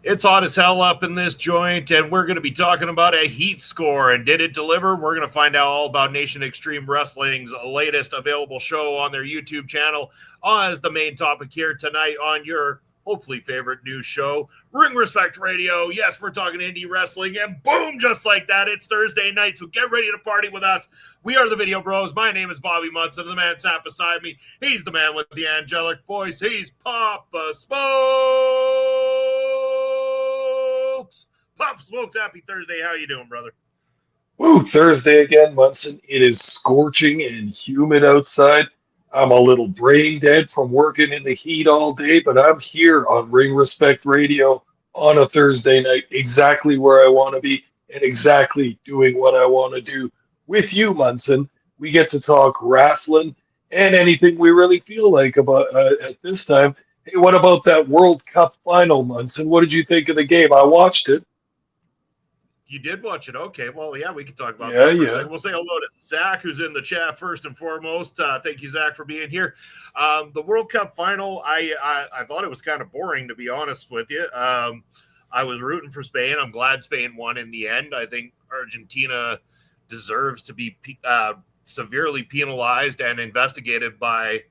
It's hot as hell up in this joint, and we're going to be talking about a heat score. And did it deliver? We're going to find out all about Nation Extreme Wrestling's latest available show on their YouTube channel as the main topic here tonight on your hopefully favorite news show, Ring Respect Radio. Yes, we're talking indie wrestling, and boom, just like that, it's Thursday night, so get ready to party with us. We are the Video Bros. My name is Bobby Munson, and the man sat beside me, he's the man with the angelic voice. He's Papa Smokes. Papa Smokes, happy Thursday. How you doing, brother? Woo, Thursday again, Munson. It is scorching and humid outside. I'm a little brain dead from working in the heat all day, but I'm here on Ring Respect Radio on a Thursday night, exactly where I want to be and exactly doing what I want to do with you, Munson. We get to talk wrestling and anything we really feel like about at this time. Hey, what about that World Cup final, Munson? What did you think of the game? I watched it. You did watch it. Okay. Well, yeah, we can talk about Yeah, that for a yeah. second. We'll say hello to Zach, who's in the chat first and foremost. Thank you, Zach, for being here. The World Cup final, I thought it was kind of boring, to be honest with you. I was rooting for Spain. I'm glad Spain won in the end. I think Argentina deserves to be severely penalized and investigated by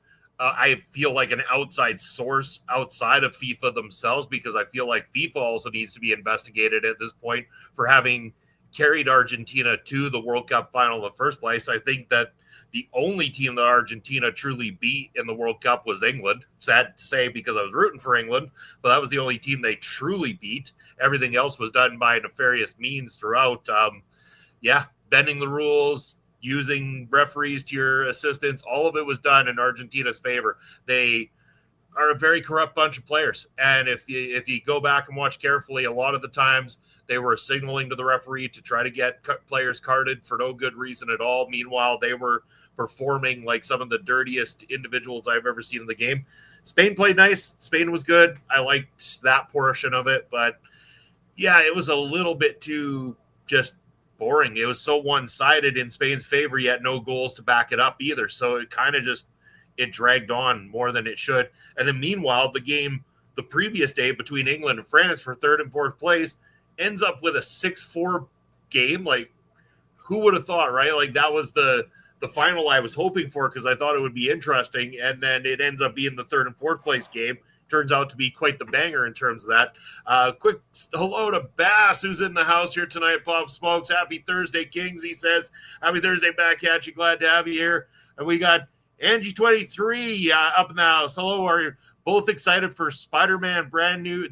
I feel like an outside source outside of FIFA themselves, because I feel like FIFA also needs to be investigated at this point for having carried Argentina to the World Cup final in the first place. I think that the only team that Argentina truly beat in the World Cup was England. Sad to say, because I was rooting for England, but that was the only team they truly beat. Everything else was done by nefarious means throughout. Bending the rules, using referees to your assistance, all of it was done in Argentina's favor. They are a very corrupt bunch of players, and if you go back and watch carefully, a lot of the times they were signaling to the referee to try to get players carded for no good reason at all. Meanwhile, they were performing like some of the dirtiest individuals I've ever seen in the game. Spain played nice. Spain was good. I liked that portion of it, but yeah, it was a little bit too just boring. It was so one-sided in Spain's favor, yet no goals to back it up either. So it kind of just it dragged on more than it should. And then meanwhile, the game the previous day between England and France for third and fourth place ends up with a 6-4 game. Like, who would have thought, right? Like, that was the final I was hoping for, because I thought it would be interesting. And then it ends up being the third and fourth place game. Turns out to be quite the banger in terms of that. Quick hello to Bass, who's in the house here tonight. Pop Smokes, happy Thursday, Kings. He says, happy Thursday back at you. Glad to have you here. And we got Angie23 up in the house. Hello, are you both excited for Spider-Man brand new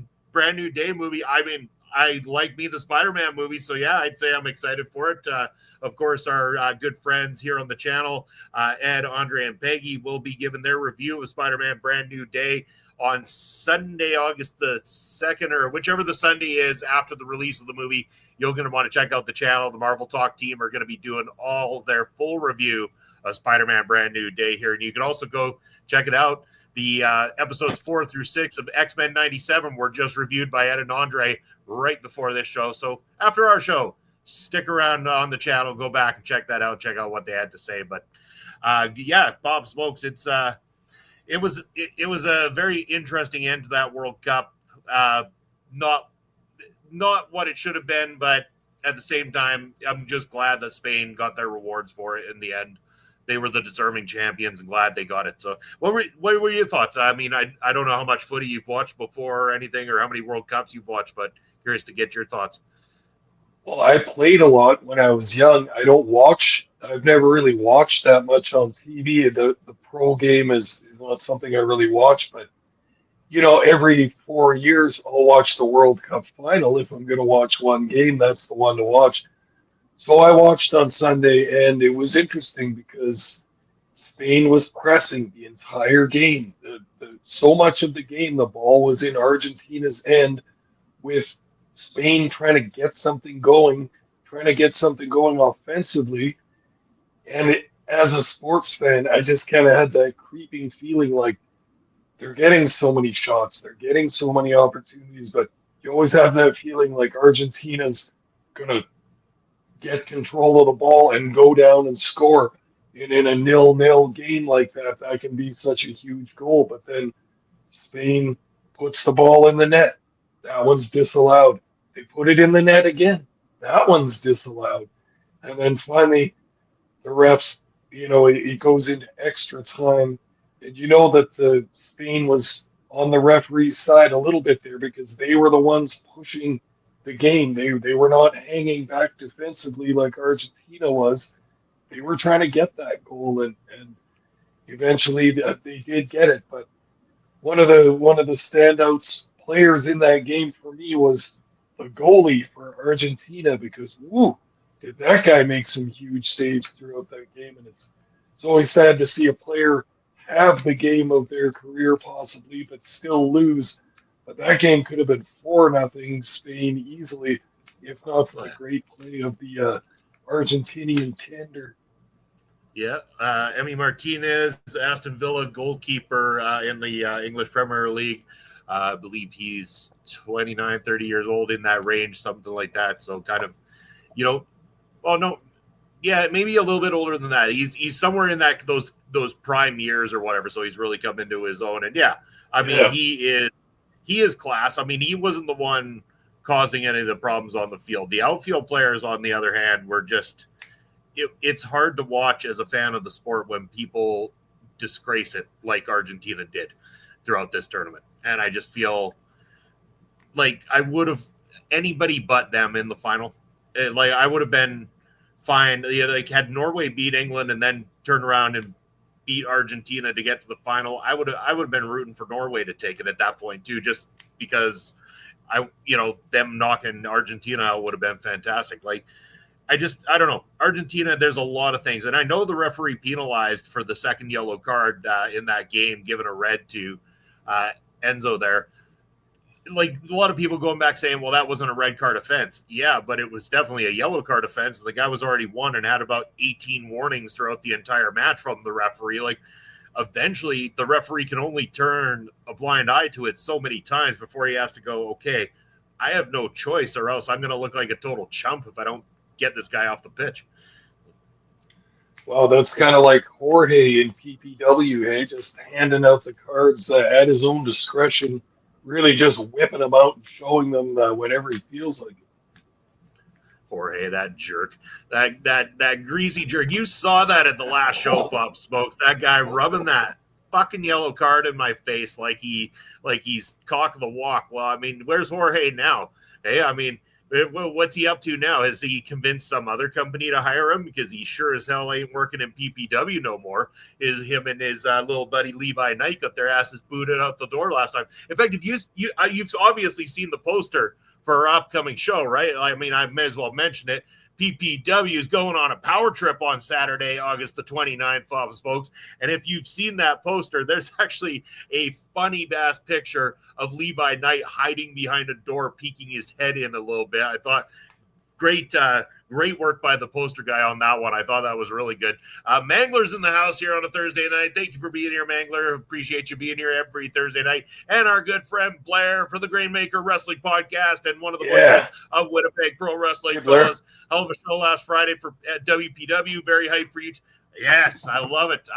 day movie? I mean, I like me the Spider-Man movie, so yeah, I'd say I'm excited for it. Of course, our good friends here on the channel, Ed, Andre, and Peggy, will be giving their review of Spider-Man brand new day on Sunday, August the 2nd, or whichever the Sunday is after the release of the movie. You're going to want to check out the channel. The Marvel Talk team are going to be doing all their full review of Spider-Man Brand New Day here. And you can also go check it out. The episodes 4 through 6 of X-Men 97 were just reviewed by Ed and Andre right before this show. So after our show, stick around on the channel, go back and check that out, check out what they had to say. But Bob Smokes, it was a very interesting end to that World Cup. Not what it should have been, but at the same time, I'm just glad that Spain got their rewards for it in the end. They were the deserving champions, and glad they got it. So what were your thoughts? I mean, I don't know how much footy you've watched before or anything, or how many World Cups you've watched, but curious to get your thoughts. Well, I played a lot when I was young. I've never really watched that much on TV. The pro game is not something I really watch, but every 4 years I'll watch the World Cup final. If I'm going to watch one game, that's the one to watch. So I watched on Sunday, and it was interesting because Spain was pressing the entire game. So much of the game, the ball was in Argentina's end, with Spain trying to get something going, offensively. And as a sports fan, I just kind of had that creeping feeling like they're getting so many shots, they're getting so many opportunities, but you always have that feeling like Argentina's going to get control of the ball and go down and score. And in a 0-0 game like that, that can be such a huge goal. But then Spain puts the ball in the net. That one's disallowed. They put it in the net again. That one's disallowed. And then finally, the refs, it goes into extra time. And you know that Spain was on the referee's side a little bit there because they were the ones pushing the game. They were not hanging back defensively like Argentina was. They were trying to get that goal, and eventually they did get it. But one of the standouts players in that game for me was the goalie for Argentina because did that guy make some huge saves throughout that game, and it's always sad to see a player have the game of their career possibly, but still lose. But that game could have been 4-0 Spain easily, if not for a great play of the Argentinian tender. Yeah, Emi Martinez, Aston Villa goalkeeper in the English Premier League. I believe he's 29, 30 years old, in that range, something like that. So kind of, maybe a little bit older than that. He's somewhere in those prime years or whatever. So he's really come into his own. And he is class. I mean, he wasn't the one causing any of the problems on the field. The outfield players, on the other hand, were just. It's hard to watch as a fan of the sport when people disgrace it like Argentina did throughout this tournament. And I just feel like I would have anybody but them in the final. Like I would have been fine. Like had Norway beat England and then turn around and beat Argentina to get to the final, I would have been rooting for Norway to take it at that point too, just because them knocking Argentina out would have been fantastic. Like I don't know. Argentina, there's a lot of things. And I know the referee penalized for the second yellow card in that game, giving a red to Enzo there. Like a lot of people going back saying, well, that wasn't a red card offense. Yeah, but it was definitely a yellow card offense. The guy was already won and had about 18 warnings throughout the entire match from the referee. Like eventually the referee can only turn a blind eye to it so many times before he has to go, okay, I have no choice or else I'm going to look like a total chump if I don't get this guy off the pitch. Well, that's kind of like Jorge in PPW, hey, just handing out the cards at his own discretion, really just whipping them out and showing them whenever he feels like it. Jorge, that jerk, that greasy jerk. You saw that at the last show, Pop Smokes. That guy rubbing that fucking yellow card in my face like he's cock of the walk. Well, I mean, where's Jorge now? Hey, I mean, what's he up to now? Has he convinced some other company to hire him? Because he sure as hell ain't working in PPW no more. Is him and his little buddy Levi Knight got their asses booted out the door last time. In fact, if you've obviously seen the poster for our upcoming show, right? I mean, I may as well mention it. PPW is going on a power trip on Saturday, August the 29th, Pop Spokes. And if you've seen that poster, there's actually a funny-ass picture of Levi Knight hiding behind a door, peeking his head in a little bit. I thought great work by the poster guy on that one. I thought that was really good. Mangler's in the house here on a Thursday night. Thank you for being here, Mangler. Appreciate you being here every Thursday night. And our good friend Blair for the Grainmaker Wrestling Podcast and one of the voices of Winnipeg Pro Wrestling. Hell of a show last Friday for WPW. Very hyped for you. Yes, I love it.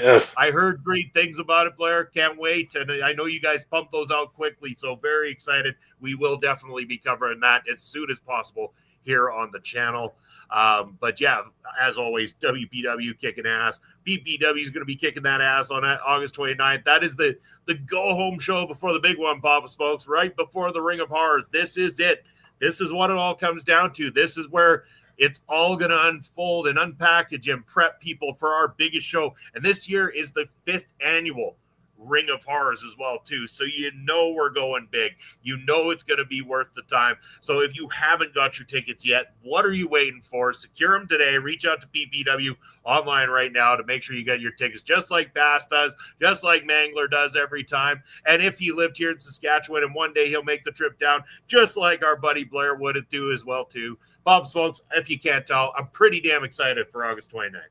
Yes. I heard great things about it, Blair. Can't wait. And I know you guys pumped those out quickly, so very excited. We will definitely be covering that as soon as possible here on the channel. But yeah, as always, WPW kicking ass. PPW is going to be kicking that ass on August 29th. That is the go-home show before the big one, Papa Smokes, right before the Ring of Horrors. This is it. This is what it all comes down to. This is where it's all going to unfold and unpackage and prep people for our biggest show. And this year is the 5th annual Ring of Horrors as well, too. So you know we're going big. You know it's going to be worth the time. So if you haven't got your tickets yet, what are you waiting for? Secure them today. Reach out to PPW online right now to make sure you get your tickets, just like Bass does, just like Mangler does every time. And if he lived here in Saskatchewan and one day he'll make the trip down, just like our buddy Blair would do as well, too. Bob Smokes, if you can't tell, I'm pretty damn excited for August 29th.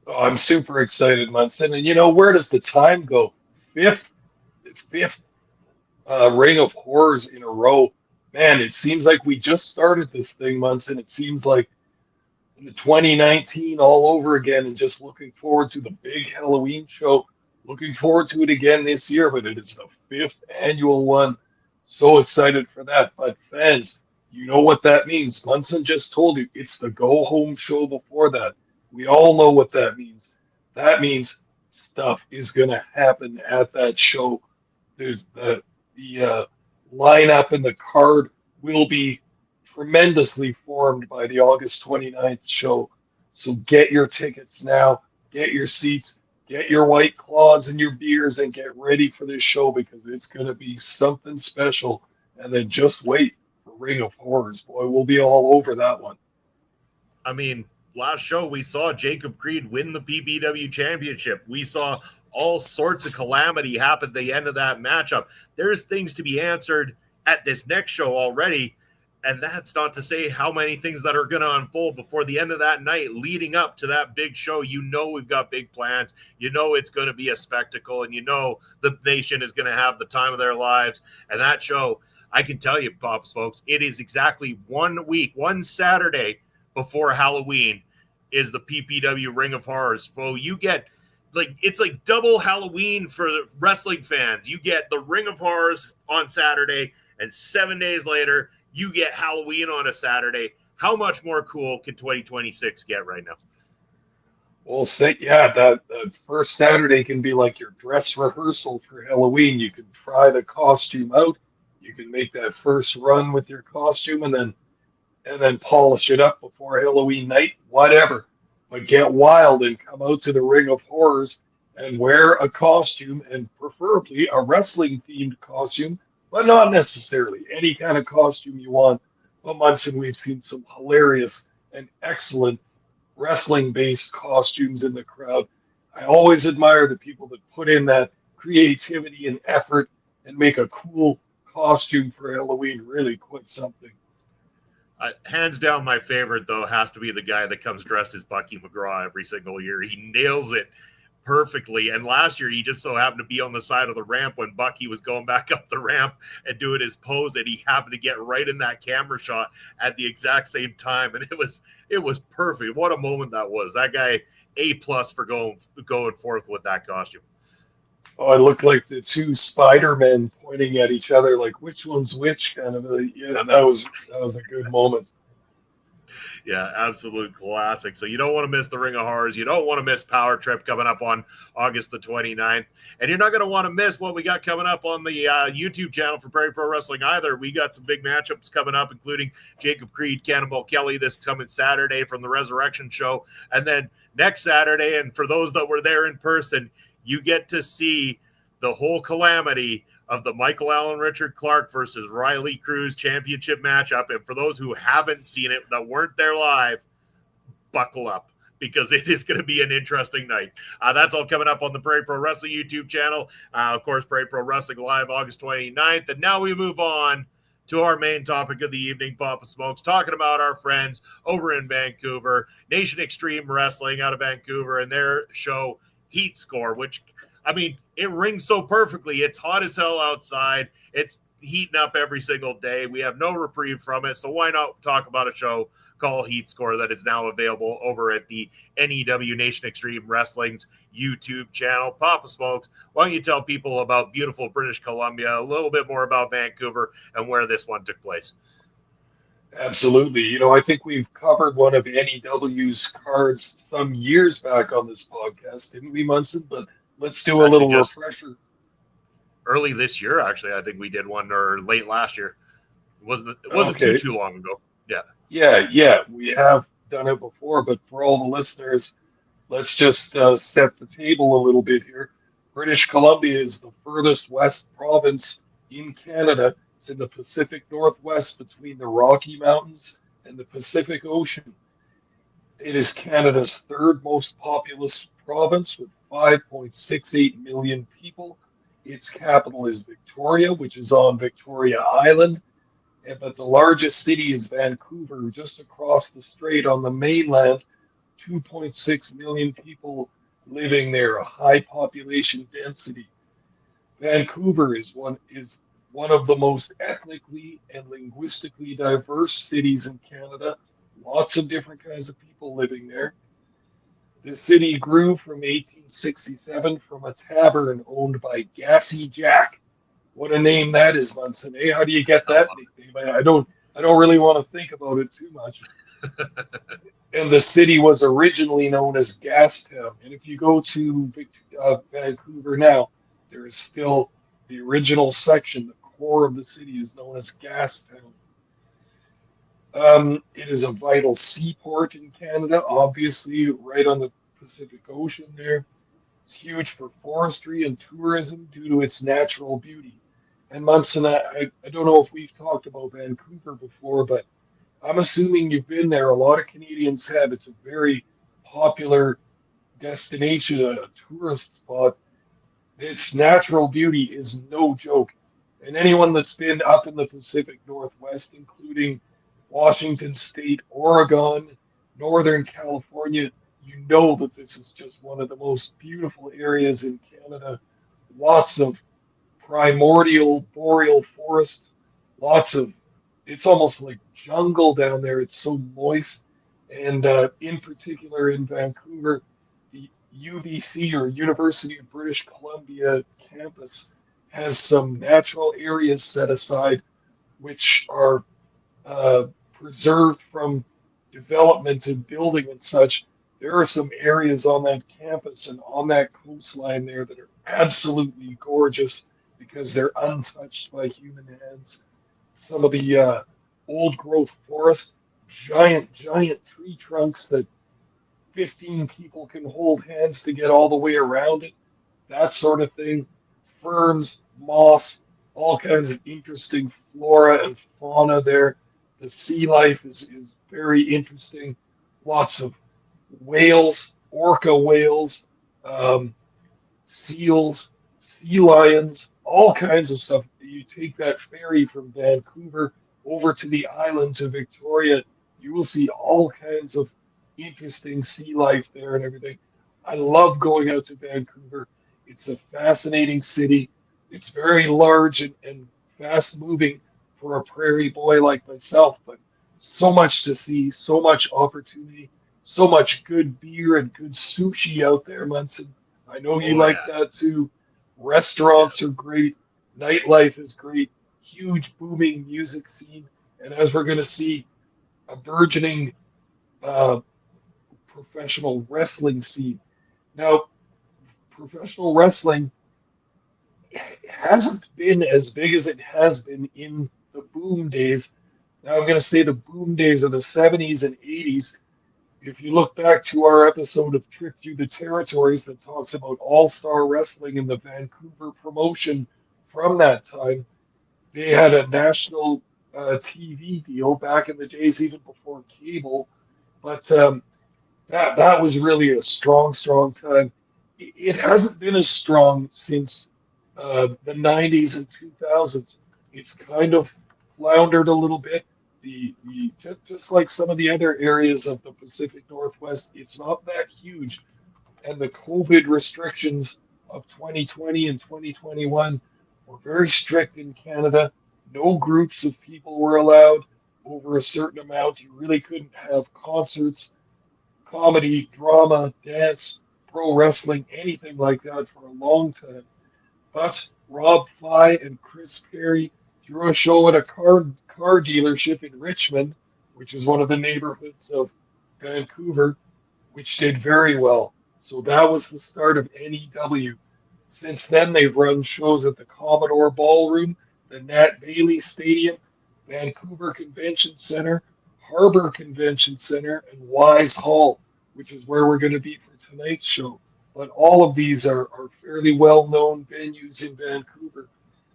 Oh, I'm super excited, Munson. And where does the time go? Fifth Ring of Horrors in a row. Man, it seems like we just started this thing, Munson. It seems like the 2019 all over again, and just looking forward to the big Halloween show. Looking forward to it again this year, but it is the 5th annual one. So excited for that. But fans, you know what that means. Munson just told you it's the go home show before that. We all know what that means. That means stuff is going to happen at that show. There's the lineup and the card will be tremendously formed by the August 29th show. So get your tickets now, get your seats, get your White Claws and your beers, and get ready for this show because it's going to be something special. And then just wait for Ring of Horrors. Boy, we'll be all over that one. I mean, last show we saw Jacob Creed win the PPW championship. We saw all sorts of calamity happen at the end of that matchup. There's things to be answered at this next show already. And that's not to say how many things that are going to unfold before the end of that night leading up to that big show. You know, we've got big plans. You know, it's going to be a spectacle, and you know, the nation is going to have the time of their lives. And that show, I can tell you, Pops folks, it is exactly 1 week, one Saturday before Halloween is the PPW Ring of Horrors. So you get it's like double Halloween for wrestling fans. You get the Ring of Horrors on Saturday, and 7 days later, you get Halloween on a Saturday. How much more cool can 2026 get right now? Well, that first Saturday can be like your dress rehearsal for Halloween. You can try the costume out. You can make that first run with your costume and then polish it up before Halloween night, whatever. But get wild and come out to the Ring of Horrors and wear a costume, and preferably a wrestling-themed costume, but not necessarily any kind of costume you want. But Munson, we've seen some hilarious and excellent wrestling-based costumes in the crowd. I always admire the people that put in that creativity and effort and make a cool costume for Halloween. Really quite something. Hands down, my favorite, though, has to be the guy that comes dressed as Bucky McGraw every single year. He nails it perfectly. And last year, he just so happened to be on the side of the ramp when Bucky was going back up the ramp and doing his pose, and he happened to get right in that camera shot at the exact same time. And it was perfect. What a moment that was. That guy, A+ for going forth with that costume. Oh, it looked like the two Spider-Men pointing at each other, like which one's which, kind of. Yeah, that was a good moment. Yeah, absolute classic. So you don't want to miss the Ring of Horrors. You don't want to miss Power Trip coming up on August the 29th. And you're not going to want to miss what we got coming up on the YouTube channel for Prairie Pro Wrestling either. We got some big matchups coming up, including Jacob Creed, Cannonball Kelly this coming Saturday from the Resurrection Show. And then next Saturday, and for those that were there in person, you get to see the whole calamity of the Michael Allen Richard Clark versus Riley Cruz championship matchup. And for those who haven't seen it, that weren't there live, buckle up because it is going to be an interesting night. That's all coming up on the Prairie Pro Wrestling YouTube channel. Of course, Prairie Pro Wrestling Live August 29th. And now we move on to our main topic of the evening, Papa Smokes, talking about our friends over in Vancouver, Nation Extreme Wrestling out of Vancouver, and their show Heat Score, which, I mean, it rings so perfectly. It's hot as hell outside. It's heating up every single day. We have no reprieve from it. So why not talk about a show called Heat Score that is now available over at the NEW Nation Extreme Wrestling's YouTube channel. Papa Smokes, why don't you tell people about beautiful British Columbia, a little bit more about Vancouver and where this one took place? Absolutely. You know, I think we've covered one of NEW's cards some years back on this podcast, didn't we, Munson? But let's do a little refresher. Early this year, actually, I think we did one, or late last year. It wasn't okay. too long ago. Yeah. We have done it before, but for all the listeners, let's just set the table a little bit here. British Columbia is the furthest west province in Canada. It's in the Pacific Northwest between the Rocky Mountains and the Pacific Ocean. It is Canada's third most populous province with 5.68 million people. Its capital is Victoria, which is on Victoria Island. But the largest city is Vancouver, just across the strait on the mainland. 2.6 million people living there, a high population density. Vancouver is one of the most ethnically and linguistically diverse cities in Canada. Lots of different kinds of people living there. The city grew from 1867 from a tavern owned by Gassy Jack, What a name that is, Munson. Hey, how do you get Oh, that nickname? I don't really want to think about it too much. And the city was originally known as Gastown. And if you go to Vancouver now, there is still the original section, the core of the city is known as Gastown. It is a vital seaport in Canada, obviously right on the Pacific Ocean there. It's huge for forestry and tourism due to its natural beauty. And Munson, I don't know if we've talked about Vancouver before, but I'm assuming you've been there. A lot of Canadians have. It's a very popular destination, a tourist spot. Its natural beauty is no joke. And anyone that's been up in the Pacific Northwest, including Washington State, Oregon, Northern California, you know that this is just one of the most beautiful areas in Canada. Lots of primordial boreal forests, lots of, it's almost like jungle down there. It's so moist. And in particular in Vancouver, the UBC or University of British Columbia campus has some natural areas set aside which are preserved from development and building and such. There are some areas on that campus and on that coastline there that are absolutely gorgeous because they're untouched by human hands. Some of the old growth forest, giant tree trunks that 15 people can hold hands to get all the way around it, that sort of thing. Ferns, moss, all kinds of interesting flora and fauna there. The sea life is very interesting. Lots of whales, orca whales, um, seals, sea lions, all kinds of stuff. You take that ferry from Vancouver over to the island to Victoria, you will see all kinds of interesting sea life there and everything. I love going out to Vancouver. It's a fascinating city. It's very large and fast moving for a prairie boy like myself, but so much to see, so much opportunity, so much good beer and good sushi out there, Munson. I know you oh like yeah. that too. Yeah. Restaurants are great. Nightlife is great. Huge booming music scene. And as we're going to see, a burgeoning uh, professional wrestling scene. Now, professional wrestling hasn't been as big as it has been in the boom days. Now, I'm going to say the boom days of the 70s and 80s. If you look back to our episode of Trip Through the Territories that talks about all-star wrestling in the Vancouver promotion from that time, they had a national TV deal back in the days, even before cable. But that was really a strong time. It hasn't been as strong since the 90s and 2000s. It's kind of floundered a little bit. Just like some of the other areas of the Pacific Northwest, it's not that huge. And the COVID restrictions of 2020 and 2021 were very strict in Canada. No groups of people were allowed over a certain amount. You really couldn't have concerts, comedy, drama, dance, pro wrestling, anything like that for a long time. But Rob Fly and Chris Perry threw a show at a car dealership in Richmond, which is one of the neighborhoods of Vancouver, which did very well. So that was the start of NEW. Since then, they've run shows at the Commodore Ballroom, the Nat Bailey Stadium, Vancouver Convention Center, Harbor Convention Center, and Wise Hall, which is where we're going to be for tonight's show. But all of these are fairly well-known venues in Vancouver.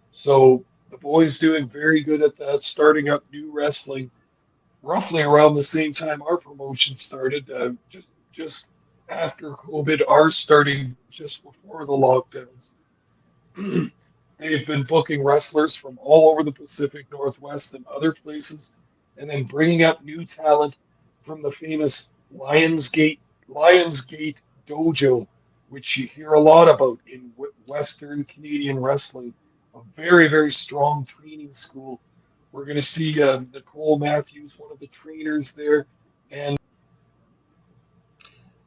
So the boys doing very good at that, starting up new wrestling roughly around the same time our promotion started, just after COVID, ours starting just before the lockdowns. They've been booking wrestlers from all over the Pacific Northwest and other places, and then bringing up new talent from the famous Lionsgate Dojo, which you hear a lot about in Western Canadian wrestling. A very strong training school. We're going to see Nicole Matthews, one of the trainers there, and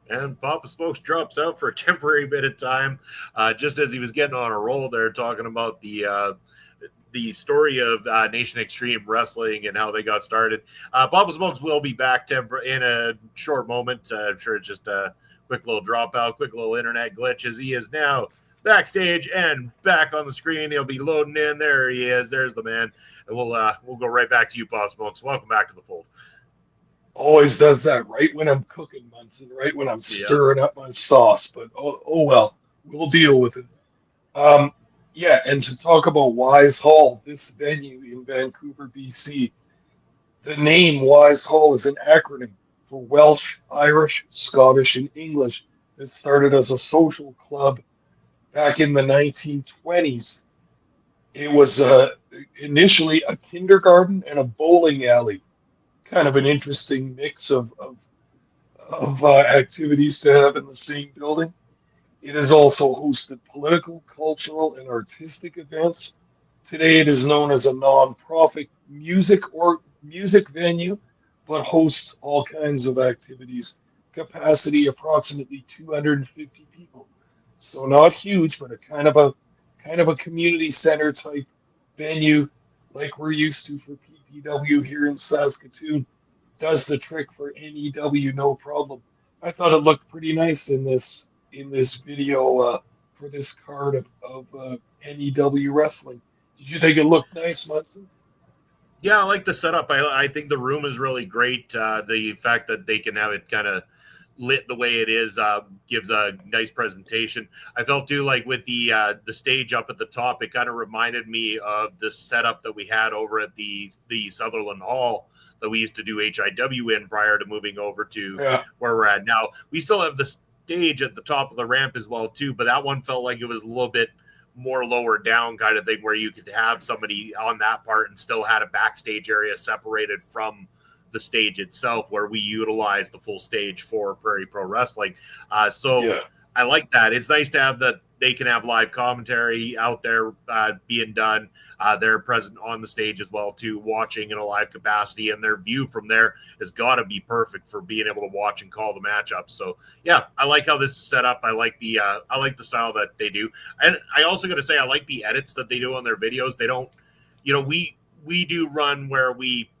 And Papa Smokes drops out for a temporary bit of time, just as he was getting on a roll there, talking about the the story of Nation Extreme Wrestling and how they got started. Papa Smokes will be back in a short moment. I'm sure it's just a quick little dropout, quick little internet glitch as he is now backstage and back on the screen. He'll be loading in. There he is. There's the man. And we'll go right back to you, Papa Smokes. Welcome back to the fold. Always does that right when I'm cooking, Munson, right when I'm stirring up my sauce. But oh well, we'll deal with it. Yeah, and to talk about Wise Hall, this venue in Vancouver, BC, the name Wise Hall is an acronym for Welsh, Irish, Scottish, and English. It started as a social club back in the 1920s. It was initially a kindergarten and a bowling alley, kind of an interesting mix of activities to have in the same building. It has also hosted political, cultural, and artistic events. Today it is known as a non-profit music venue, but hosts all kinds of activities. Capacity approximately 250 people. So not huge, but a kind of a community center type venue like we're used to for PPW here in Saskatoon. Does the trick for NEW no problem. I thought it looked pretty nice in this video for this card of NEW wrestling. Did you think it looked nice, Munson? Yeah, I like the setup. I think the room is really great. The fact that they can have it kind of lit the way it is gives a nice presentation. I felt too like with the stage up at the top, it kind of reminded me of the setup that we had over at the Sutherland Hall that we used to do HIW in prior to moving over to where we're at now. We still have the stage at the top of the ramp as well too, but that one felt like it was a little bit more lower down kind of thing where you could have somebody on that part and still had a backstage area separated from the stage itself where we utilize the full stage for Prairie Pro Wrestling. I like that. It's nice to have that they can have live commentary out there being done. They're present on the stage as well too, watching in a live capacity, and their view from there has got to be perfect for being able to watch and call the matchup. So yeah, I like how this is set up. I like the style that they do, and I also got to say I like the edits that they do on their videos. They don't, we do run where we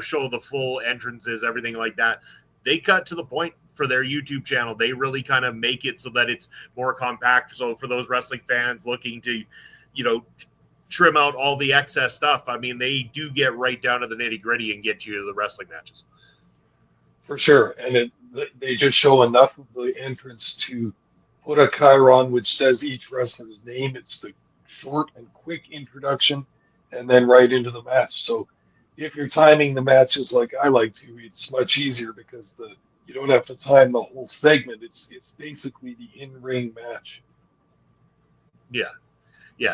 show the full entrances, everything like that. They cut to the point for their YouTube channel. They really kind of make it so that it's more compact. So for those wrestling fans looking to, trim out all the excess stuff, I mean, they do get right down to the nitty gritty and get you to the wrestling matches. For sure. And they just show enough of the entrance to put a chyron which says each wrestler's name. It's the short and quick introduction and then right into the match. So if you're timing the matches like I like to, it's much easier because you don't have to time the whole segment. It's basically the in-ring match. Yeah.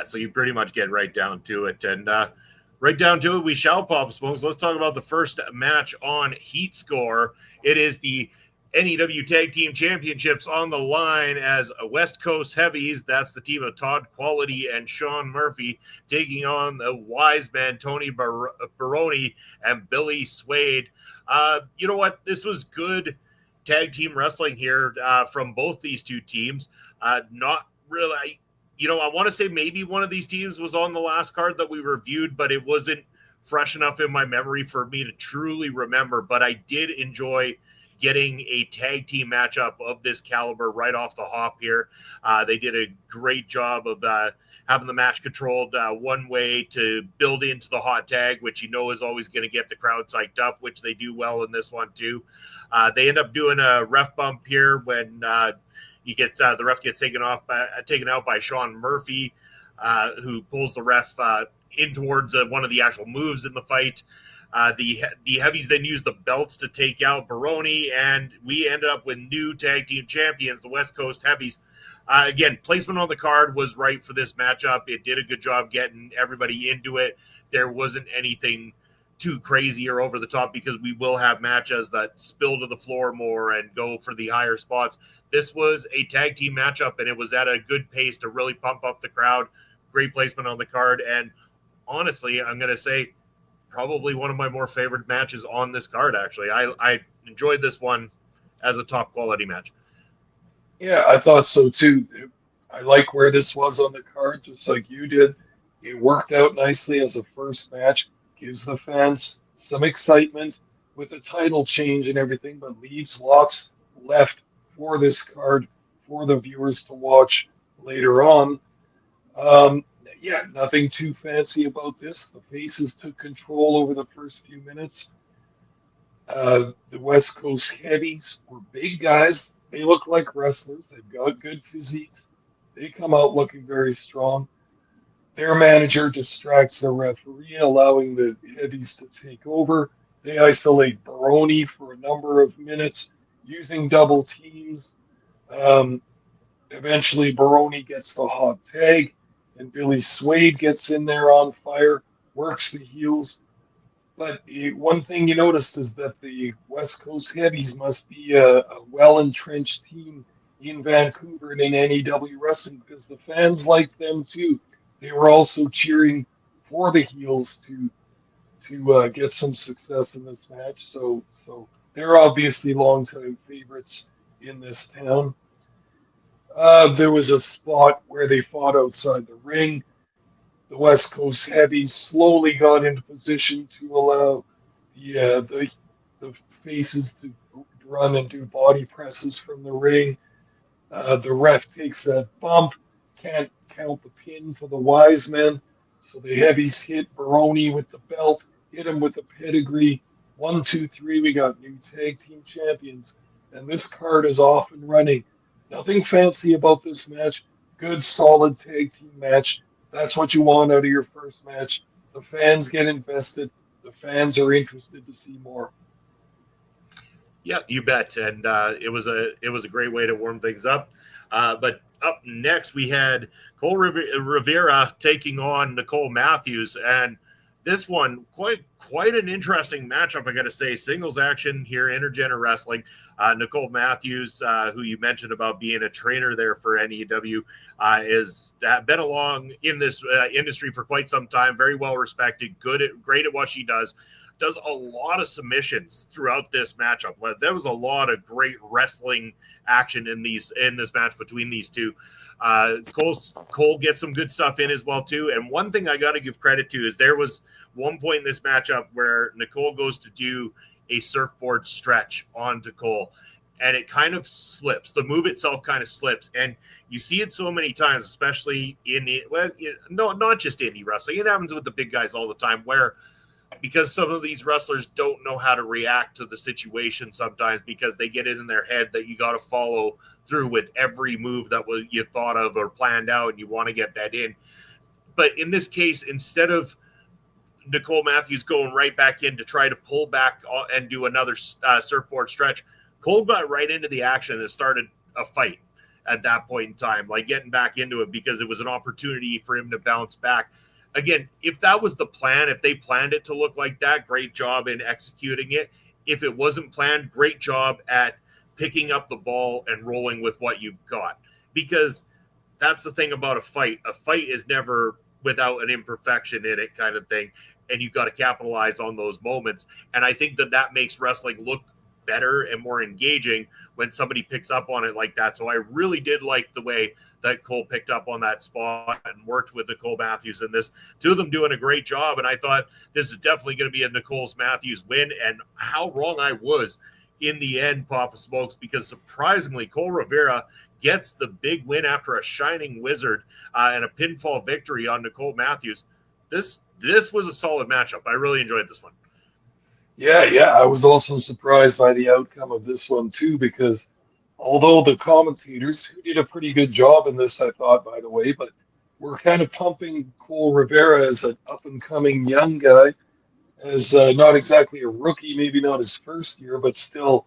So you pretty much get right down to it, and right down to it, we shall, Pop Smokes. Let's talk about the first match on Heat Score. It is the NEW Tag Team Championships on the line as West Coast Heavies. That's the team of Todd Quality and Shawn Murphy taking on the wise men Tony Baroni and Billy Suede. You know what? This was good tag team wrestling here from both these two teams. Not really. I want to say maybe one of these teams was on the last card that we reviewed, but it wasn't fresh enough in my memory for me to truly remember. But I did enjoy getting a tag team matchup of this caliber right off the hop here. They did a great job of having the match controlled one way to build into the hot tag, which is always going to get the crowd psyched up, which they do well in this one too. They end up doing a ref bump here when the ref gets taken out by Shawn Murphy, who pulls the ref in towards one of the actual moves in the fight. The Heavies then use the belts to take out Baroni, and we ended up with new tag team champions, the West Coast Heavies. Again, placement on the card was right for this matchup. It did a good job getting everybody into it. There wasn't anything too crazy or over the top because we will have matches that spill to the floor more and go for the higher spots. This was a tag team matchup, and it was at a good pace to really pump up the crowd. Great placement on the card, and honestly, I'm going to say probably one of my more favorite matches on this card, actually. I enjoyed this one as a top quality match. Yeah, I thought so too. I like where this was on the card, just like you did. It worked out nicely as a first match, gives the fans some excitement with a title change and everything, but leaves lots left for this card for the viewers to watch later on. Um, yeah, nothing too fancy about this. The faces took control over the first few minutes. The West Coast Heavies were big guys. They look like wrestlers. They've got good physiques. They come out looking very strong. Their manager distracts the referee, allowing the Heavies to take over. They isolate Baroni for a number of minutes using double teams. Um, Eventually, Baroni gets the hot tag, and Billy Suede gets in there on fire, works the heels. But one thing you noticed is that the West Coast Heavies must be a well-entrenched team in Vancouver and in NEW wrestling because the fans liked them too. They were also cheering for the heels to get some success in this match. So they're obviously longtime favorites in this town. There was a spot where they fought outside the ring. The West Coast Heavies slowly got into position to allow the faces to run and do body presses from the ring. The ref takes that bump, can't count the pin for the wise men, so the Heavies hit Baroni with the belt, hit him with the pedigree. 1, 2, 3, we got new tag team champions, and this card is off and running. Nothing fancy about this match. Good, solid tag team match. That's what you want out of your first match. The fans get invested. The fans are interested to see more. Yeah, you bet. And it was a great way to warm things up. But up next, we had Cole Rivera taking on Nicole Matthews, and this one quite an interesting matchup. I got to say, singles action here, intergender wrestling. Nicole Matthews, who you mentioned about being a trainer there for NEW, is been along in this industry for quite some time. Very well respected, great at what she does. Does a lot of submissions throughout this matchup. There was a lot of great wrestling action in this match between these two. Cole gets some good stuff in as well too. And one thing I got to give credit to is there was one point in this matchup where Nicole goes to do a surfboard stretch onto Cole, and it kind of slips. The move itself kind of slips, and you see it so many times, especially not just indie wrestling. It happens with the big guys all the time, where because some of these wrestlers don't know how to react to the situation sometimes because they get it in their head that you got to follow through with every move that you thought of or planned out, and you want to get that in. But in this case, instead of Nicole Matthews going right back in to try to pull back and do another surfboard stretch, Cole got right into the action and started a fight at that point in time, like getting back into it because it was an opportunity for him to bounce back. Again, if that was the plan, if they planned it to look like that, great job in executing it. If it wasn't planned, great job at picking up the ball and rolling with what you've got. Because that's the thing about a fight. A fight is never without an imperfection in it kind of thing. And you've got to capitalize on those moments. And I think that makes wrestling look better and more engaging when somebody picks up on it like that. So I really did like the way that Cole picked up on that spot and worked with Nicole Matthews in this. Two of them doing a great job, and I thought this is definitely going to be a Nicole Matthews win, and how wrong I was in the end, Papa Smokes, because surprisingly, Cole Rivera gets the big win after a Shining Wizard and a pinfall victory on Nicole Matthews. This was a solid matchup. I really enjoyed this one. Yeah, I was also surprised by the outcome of this one too, because although the commentators, who did a pretty good job in this, I thought, by the way, but we're kind of pumping Cole Rivera as an up-and-coming young guy, as not exactly a rookie, maybe not his first year, but still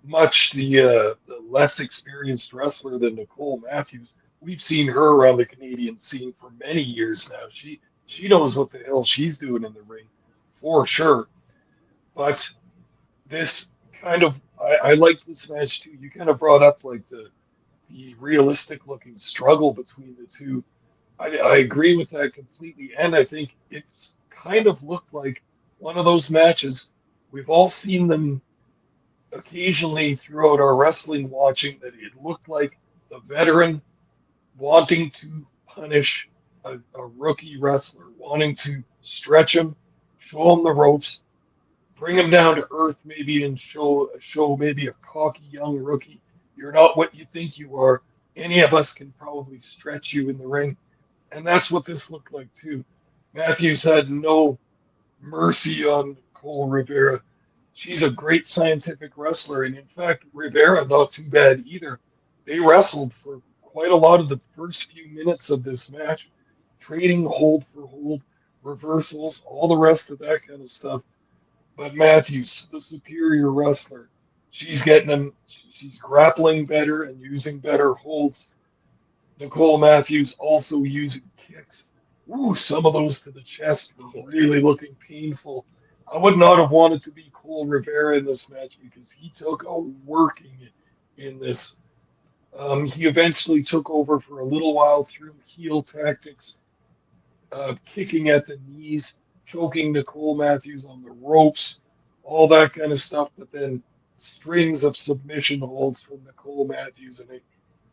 much the less experienced wrestler than Nicole Matthews. We've seen her around the Canadian scene for many years now. She knows what the hell she's doing in the ring, for sure. But this kind of, I liked this match too. You kind of brought up like the realistic looking struggle between the two. I agree with that completely. And I think it's kind of looked like one of those matches. We've all seen them occasionally throughout our wrestling watching, that it looked like the veteran wanting to punish a rookie wrestler, wanting to stretch him, show him the ropes, bring him down to earth, maybe, and show maybe a cocky young rookie. You're not what you think you are. Any of us can probably stretch you in the ring, and that's what this looked like too. Matthews had no mercy on Nicole Rivera. She's a great scientific wrestler, and in fact, Rivera not too bad either. They wrestled for quite a lot of the first few minutes of this match, trading hold for hold, reversals, all the rest of that kind of stuff. But Matthews, the superior wrestler, she's getting them. She's grappling better and using better holds. Nicole Matthews also using kicks. Ooh, some of those to the chest were really looking painful. I would not have wanted to be Cole Rivera in this match because he took a working in this. He eventually took over for a little while through heel tactics, kicking at the knees, choking Nicole Matthews on the ropes, all that kind of stuff. But then strings of submission holds from Nicole Matthews, and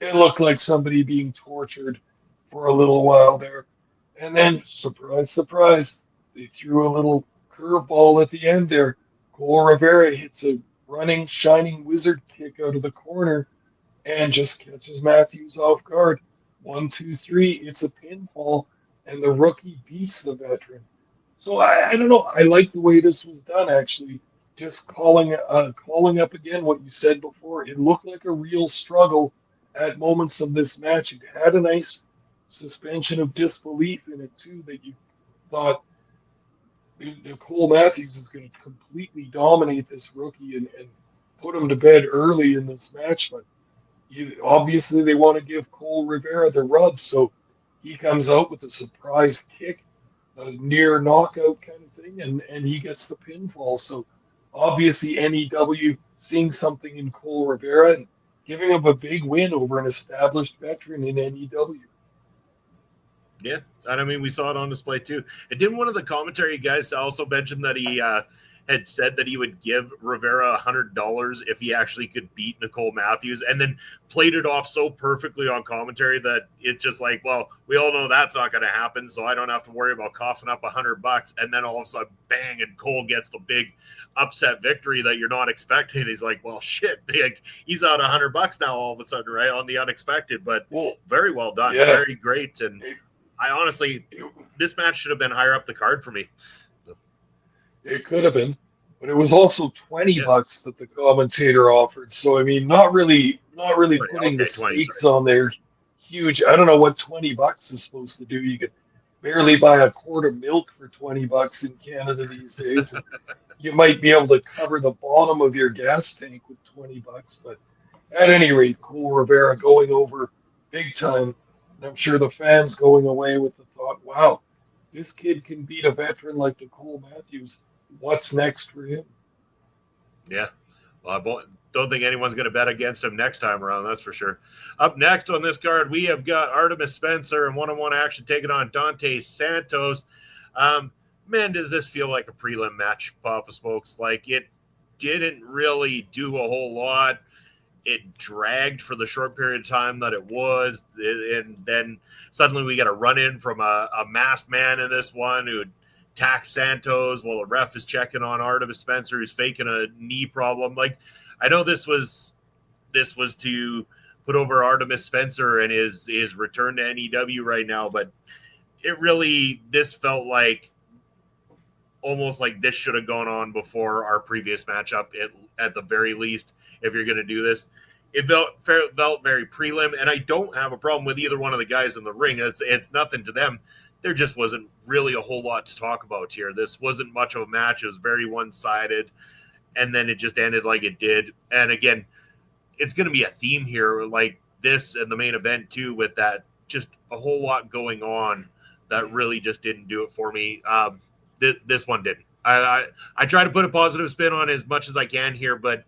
it looked like somebody being tortured for a little while there. And then, surprise, surprise, they threw a little curveball at the end there. Cole Rivera hits a running, shining wizard kick out of the corner and just catches Matthews off guard. 1, 2, 3, it's a pinfall, and the rookie beats the veteran. So I don't know. I like the way this was done, actually. Just calling up again what you said before. It looked like a real struggle at moments of this match. It had a nice suspension of disbelief in it, too, that you thought Nicole Matthews is going to completely dominate this rookie and put him to bed early in this match. But obviously they want to give Cole Rivera the rub, so he comes out with a surprise kick, a near knockout kind of thing, and he gets the pinfall. So obviously NEW seeing something in Cole Rivera and giving him a big win over an established veteran in NEW. Yeah, and I mean, we saw it on display too. And didn't one of the commentary guys also mention that he had said that he would give Rivera $100 if he actually could beat Nicole Matthews, and then played it off so perfectly on commentary that it's just like, well, we all know that's not going to happen, so I don't have to worry about coughing up $100. And then all of a sudden, bang, and Cole gets the big upset victory that you're not expecting. He's like, well, shit, he's out $100 now all of a sudden, right, on the unexpected. But very well done, very great. And I honestly, this match should have been higher up the card for me. It could have been, but it was also $20 that the commentator offered. So I mean, not really putting the stakes on there huge. I don't know what $20 is supposed to do. You could barely buy a quart of milk for $20 in Canada these days. You might be able to cover the bottom of your gas tank with $20, but at any rate, Cole Rivera going over big time. And I'm sure the fans going away with the thought, wow, this kid can beat a veteran like Nicole Matthews. What's next for him? Yeah. Well, I don't think anyone's going to bet against him next time around, that's for sure. Up next on this card, we have got Artemis Spencer in one-on-one action taking on Dante Santos. Man, does this feel like a prelim match, Papa Smokes? Like, it didn't really do a whole lot. It dragged for the short period of time that it was, and then suddenly we get a run-in from a masked man in this one who attacks Santos while the ref is checking on Artemis Spencer, who's faking a knee problem. Like, I know this was to put over Artemis Spencer and his return to NEW right now, but this felt like almost like this should have gone on before our previous matchup at the very least, if you're going to do this. It felt very prelim, and I don't have a problem with either one of the guys in the ring. It's nothing to them. There just wasn't really a whole lot to talk about here. This wasn't much of a match. It was very one-sided, and then it just ended like it did. And again, it's going to be a theme here, like this and the main event too, with that just a whole lot going on that really just didn't do it for me. This one didn't. I try to put a positive spin on as much as I can here, but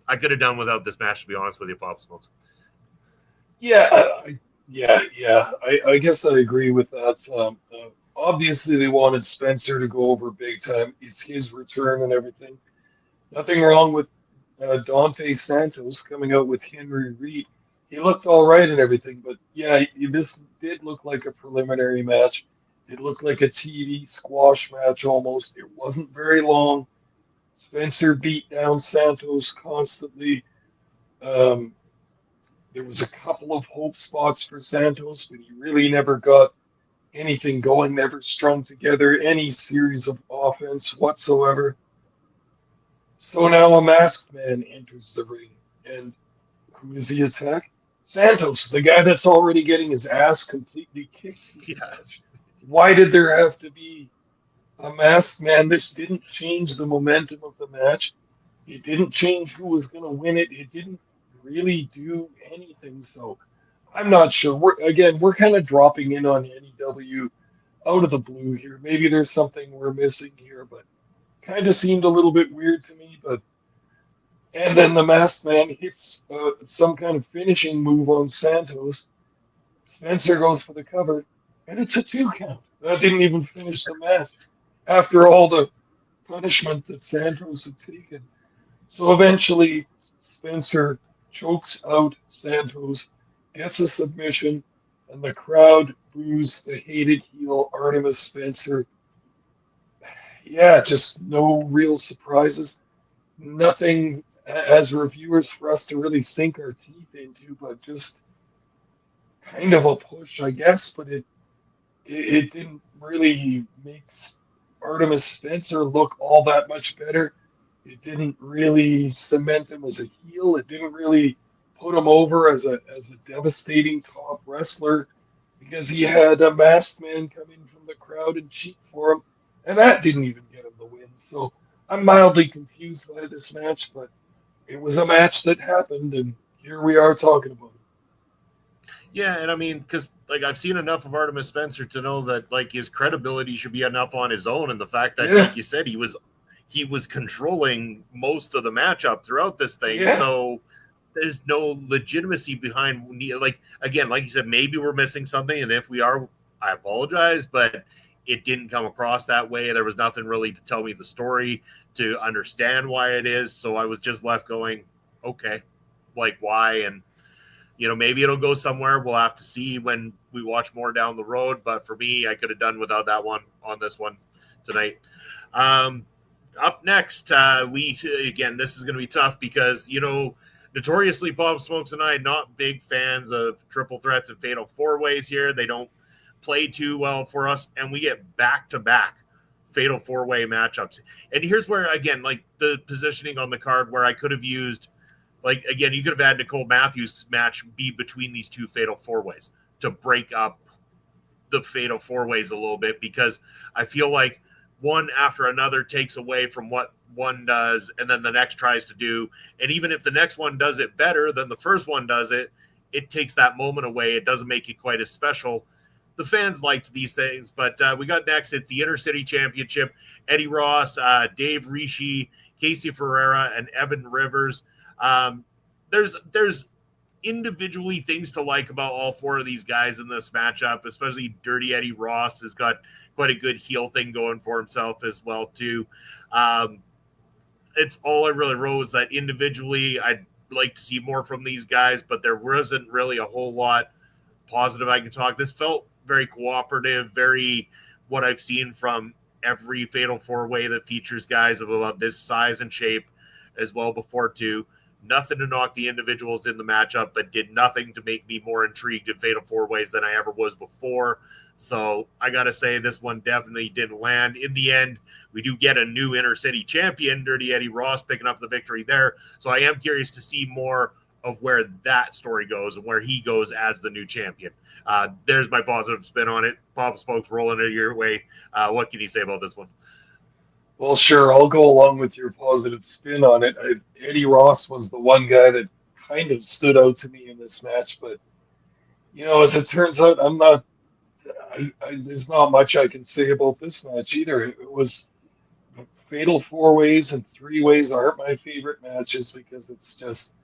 I could have done without this match, to be honest with you, Pop Smokes. I guess I agree with that. Obviously, they wanted Spencer to go over big time. It's his return and everything. Nothing wrong with Dante Santos coming out with Henry Reed. he looked all right and everything, but yeah, this did look like a preliminary match. It looked like a TV squash match almost. It wasn't very long. Spencer beat down Santos constantly. Um, there was a couple of hope spots for Santos, but he really never got anything going, never strung together any series of offense whatsoever. So now a masked man enters the ring, and who does he attack? Santos, the guy that's already getting his ass completely kicked in the Yeah. match. Why did there have to be a masked man? This didn't change the momentum of the match. It didn't change who was going to win it. It didn't really do anything. So I'm not sure. We're kind of dropping in on NEW out of the blue here. Maybe there's something we're missing here, but kind of seemed a little bit weird to me. But and then the masked man hits some kind of finishing move on Santos. Spencer goes for the cover, and it's a 2 count. That didn't even finish the match after all the punishment that Santos had taken. So eventually, Spencer chokes out Santos, gets a submission, and the crowd boos the hated heel Artemis Spencer. Yeah, just no real surprises. Nothing as reviewers for us to really sink our teeth into, but just kind of a push, I guess. But it didn't really make Artemis Spencer look all that much better. It didn't really cement him as a heel. It didn't really put him over as a devastating top wrestler because he had a masked man come in from the crowd and cheat for him, and that didn't even get him the win. So I'm mildly confused by this match, but it was a match that happened, and here we are talking about it. Yeah, and I mean, because like I've seen enough of Artemis Spencer to know that like his credibility should be enough on his own, and the fact that, Yeah, like you said, he was controlling most of the matchup throughout this thing. yeah. So there's no legitimacy behind, like, again, like you said, maybe we're missing something, and if we are, I apologize, but it didn't come across that way. There was nothing really to tell me the story to understand why it is. So I was just left going, okay, like why? And maybe it'll go somewhere. We'll have to see when we watch more down the road. But for me, I could have done without that one on this one tonight. Um, Up next, we again, this is going to be tough because notoriously, Bob Smokes and I not big fans of triple threats and fatal four ways here. They don't play too well for us, and we get back to back fatal four way matchups. And here's where again, like the positioning on the card, where I could have used, like, again, you could have had Nicole Matthews match be between these two fatal four ways to break up the fatal four ways a little bit, because I feel like one after another takes away from what one does and then the next tries to do. And even if the next one does it better than the first one does it, it takes that moment away. It doesn't make it quite as special. The fans liked these things, but we got next. It's the Intercity Championship. Eddie Ross, Dave Rishi, Casey Ferreira, and Evan Rivers. Um, there's individually things to like about all four of these guys in this matchup, especially Dirty Eddie Ross has got quite a good heel thing going for himself as well too. Um, it's all I really wrote was that individually I'd like to see more from these guys, but there wasn't really a whole lot positive I can talk. This felt very cooperative, very what I've seen from every Fatal Four Way that features guys of about this size and shape as well before too. Nothing to knock the individuals in the matchup, but did nothing to make me more intrigued in Fatal Four Ways than I ever was before. So I got to say, this one definitely didn't land. In the end, we do get a new Inner City champion, Dirty Eddie Ross, picking up the victory there. So I am curious to see more of where that story goes and where he goes as the new champion. There's my positive spin on it. Bob Spokes rolling it your way. What can you say about this one? Well, sure, I'll go along with your positive spin on it. Eddie Ross was the one guy that kind of stood out to me in this match, but as it turns out, I'm not. There's not much I can say about this match either. It was fatal four ways and three ways aren't my favorite matches because it's just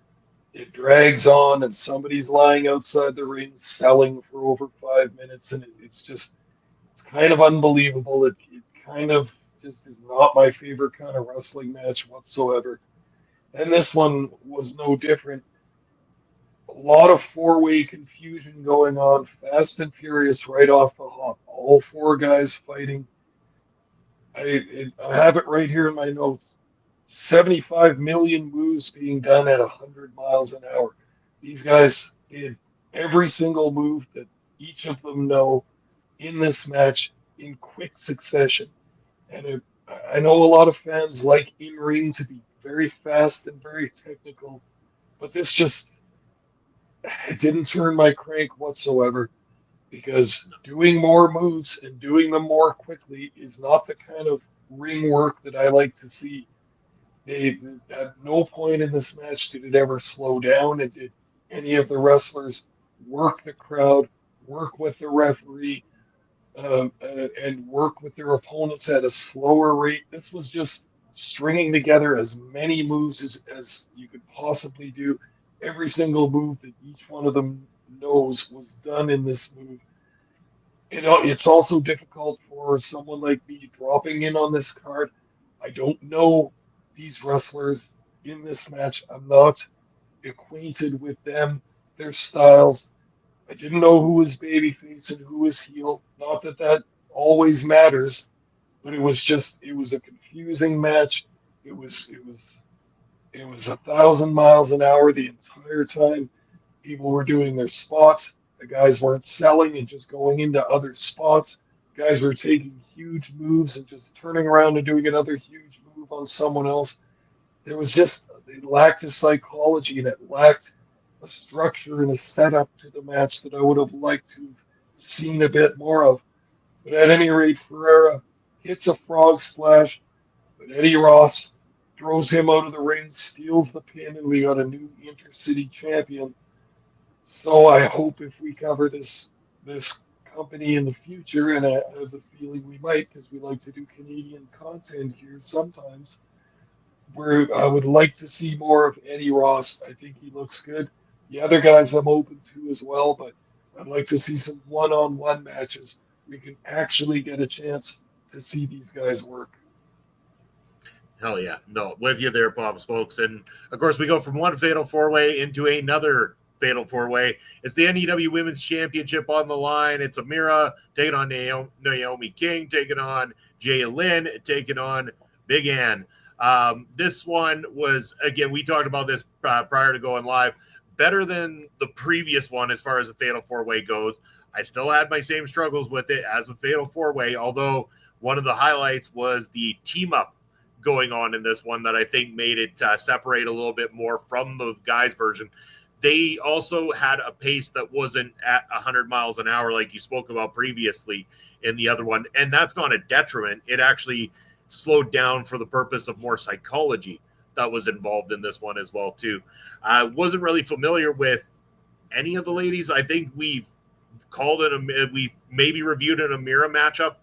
it drags on and somebody's lying outside the ring selling for over 5 minutes and it's kind of unbelievable. It kind of just is not my favorite kind of wrestling match whatsoever. And this one was no different. A lot of four-way confusion going on, fast and furious right off the hop. All four guys fighting. I have it right here in my notes. 75 million moves being done at 100 miles an hour. These guys did every single move that each of them know in this match in quick succession. And I know a lot of fans like in ring to be very fast and very technical, but this just it didn't turn my crank whatsoever because doing more moves and doing them more quickly is not the kind of ring work that I like to see. They at no point in this match did it ever slow down. And did any of the wrestlers work the crowd, work with the referee, and work with their opponents at a slower rate. This was just stringing together as many moves as you could possibly do. Every single move that each one of them knows was done in this move. It's also difficult for someone like me dropping in on this card. I don't know these wrestlers in this match. I'm not acquainted with them, their styles. I didn't know who was babyface and who was heel. Not that that always matters, but it was a confusing match. It was 1,000 miles an hour the entire time. People were doing their spots. The guys weren't selling and just going into other spots. Guys were taking huge moves and just turning around and doing another huge move on someone else. It lacked a psychology and it lacked a structure and a setup to the match that I would have liked to have seen a bit more of. But at any rate, Ferreira hits a frog splash, but Eddie Ross throws him out of the ring, steals the pin, and we got a new intercity champion. So I hope if we cover this company in the future, and I have a feeling we might because we like to do Canadian content here sometimes, where I would like to see more of Eddie Ross. I think he looks good. The other guys I'm open to as well, but I'd like to see some one-on-one matches. We can actually get a chance to see these guys work. Hell yeah. No, with you there, Bob Smokes. And of course, we go from one fatal four way into another fatal four way. It's the NEW Women's Championship on the line. It's Amira taking on Naomi King, taking on Jay Lynn, taking on Big Ann. This one was, again, we talked about this prior to going live, better than the previous one as far as the fatal four way goes. I still had my same struggles with it as a fatal four way, although one of the highlights was the team up going on in this one that I think made it separate a little bit more from the guys version. They also had a pace that wasn't at 100 miles an hour like you spoke about previously in the other one, and that's not a detriment. It actually slowed down for the purpose of more psychology that was involved in this one as well too. I wasn't really familiar with any of the ladies. I think we've we maybe reviewed an Amira matchup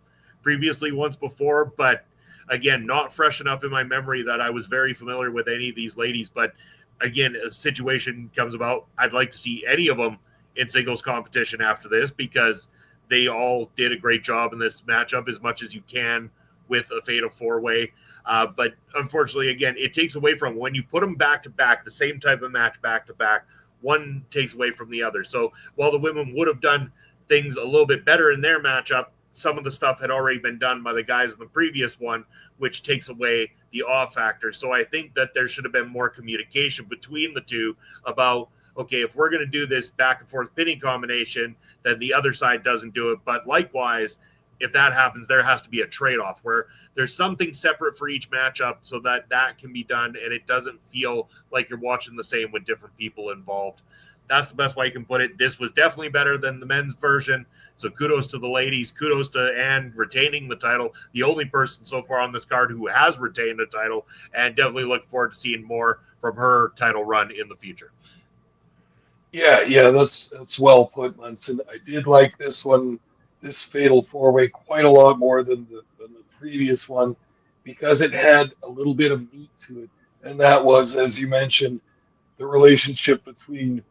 previously once before, but again, not fresh enough in my memory that I was very familiar with any of these ladies. But again, a situation comes about, I'd like to see any of them in singles competition after this because they all did a great job in this matchup as much as you can with a fatal four-way. But unfortunately, again, it takes away from when you put them back-to-back, the same type of match back-to-back, one takes away from the other. So while the women would have done things a little bit better in their matchup, some of the stuff had already been done by the guys in the previous one, which takes away the awe factor. So I think that there should have been more communication between the two about, okay, if we're going to do this back and forth pinning combination, then the other side doesn't do it. But likewise, if that happens, there has to be a trade-off where there's something separate for each matchup so that that can be done and it doesn't feel like you're watching the same with different people involved. That's the best way you can put it. This was definitely better than the men's version. So kudos to the ladies. Kudos to Anne retaining the title. The only person so far on this card who has retained the title, and definitely look forward to seeing more from her title run in the future. Yeah, that's well put, Munson. I did like this one, this fatal four-way, quite a lot more than the previous one because it had a little bit of meat to it. And that was, as you mentioned, the relationship between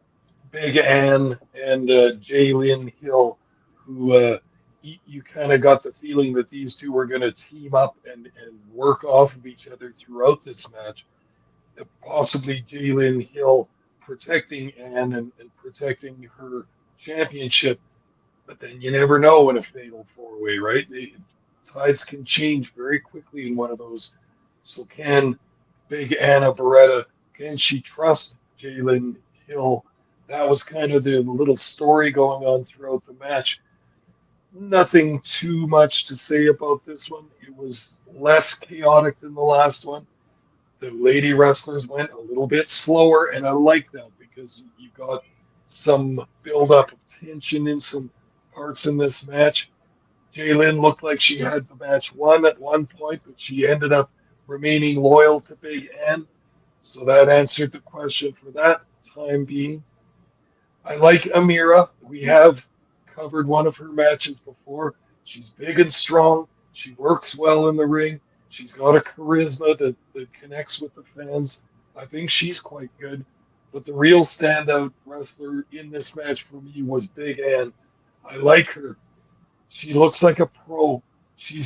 Big Ann and Jaylyn Hill, who you kind of got the feeling that these two were going to team up and work off of each other throughout this match. Possibly Jaylyn Hill protecting Anne and protecting her championship. But then you never know in a fatal four-way, right? Tides can change very quickly in one of those. So can Big Anna Beretta, can she trust Jalen Hill? That was kind of the little story going on throughout the match. Nothing too much to say about this one. It was less chaotic than the last one. The lady wrestlers went a little bit slower, and I like that because you got some build-up of tension in some parts in this match. Jalen looked like she had the match won at one point, but she ended up remaining loyal to Big Ann. So that answered the question for that time being. I like Amira. We have covered one of her matches before. She's big and strong. She works well in the ring. She's got a charisma that connects with the fans. I think she's quite good. But the real standout wrestler in this match for me was Big Ann. I like her. She looks like a pro. She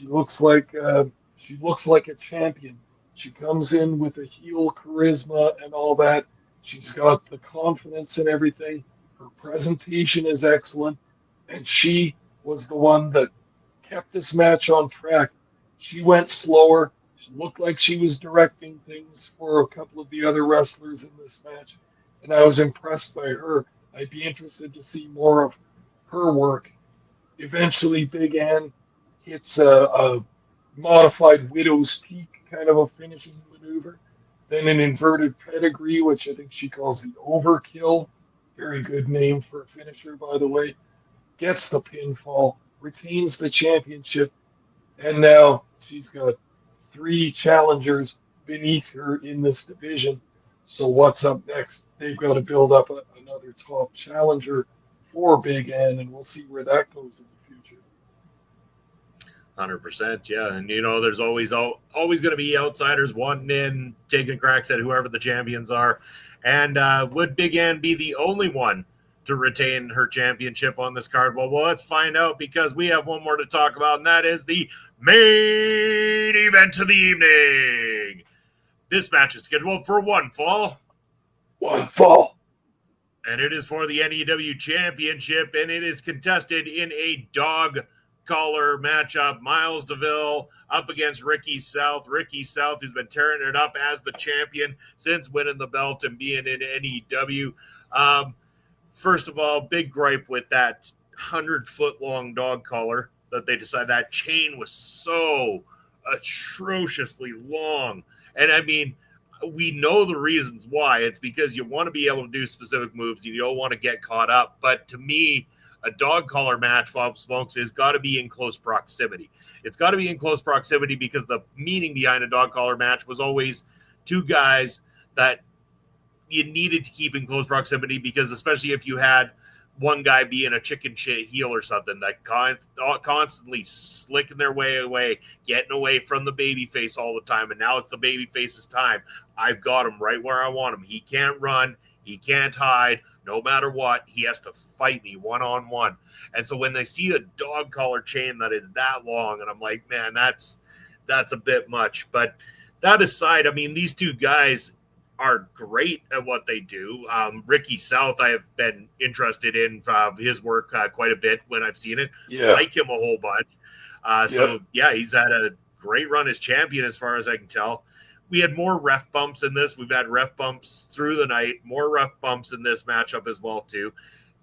looks like a champion. She comes in with a heel charisma and all that. She's got the confidence and everything. Her presentation is excellent, and she was the one that kept this match on track. She went slower. She looked like she was directing things for a couple of the other wrestlers in this match, and I was impressed by her. I'd be interested to see more of her work. Eventually, Big Ann hits a modified Widow's Peak kind of a finishing maneuver. Then an inverted pedigree, which I think she calls the Overkill. Very good name for a finisher, by the way. Gets the pinfall, retains the championship, and now she's got three challengers beneath her in this division. So what's up next? They've got to build up another top challenger for Big N, and we'll see where that goes in the future. 100%, yeah. And there's always going to be outsiders wanting in, taking cracks at whoever the champions are. And would Big Ann be the only one to retain her championship on this card? Well, let's find out, because we have one more to talk about, and that is the main event of the evening. This match is scheduled for one fall. One fall. And it is for the NEW Championship, and it is contested in a dog collar matchup. Miles DeVille up against Ricky South. Ricky South, who's been tearing it up as the champion since winning the belt and being in NEW. First of all, big gripe with that 100-foot long dog collar that they decided. That chain was so atrociously long. And I mean, we know the reasons why. It's because you want to be able to do specific moves. You don't want to get caught up. But to me, a dog collar match, Bob Smokes, has got to be in close proximity. It's got to be in close proximity because the meaning behind a dog collar match was always two guys that you needed to keep in close proximity, because especially if you had one guy being a chicken shit heel or something, that constantly slicking their way away, getting away from the baby face all the time. And now it's the baby face's time. I've got him right where I want him. He can't run. He can't hide. No matter what, he has to fight me one-on-one. And so when they see a dog collar chain that is that long, and I'm like, man, that's a bit much. But that aside, I mean, these two guys are great at what they do. Ricky South, I have been interested in his work quite a bit when I've seen it. Yeah. Like him a whole bunch. So, yeah, he's had a great run as champion as far as I can tell. We had more ref bumps in this. We've had ref bumps through the night, more ref bumps in this matchup as well, too.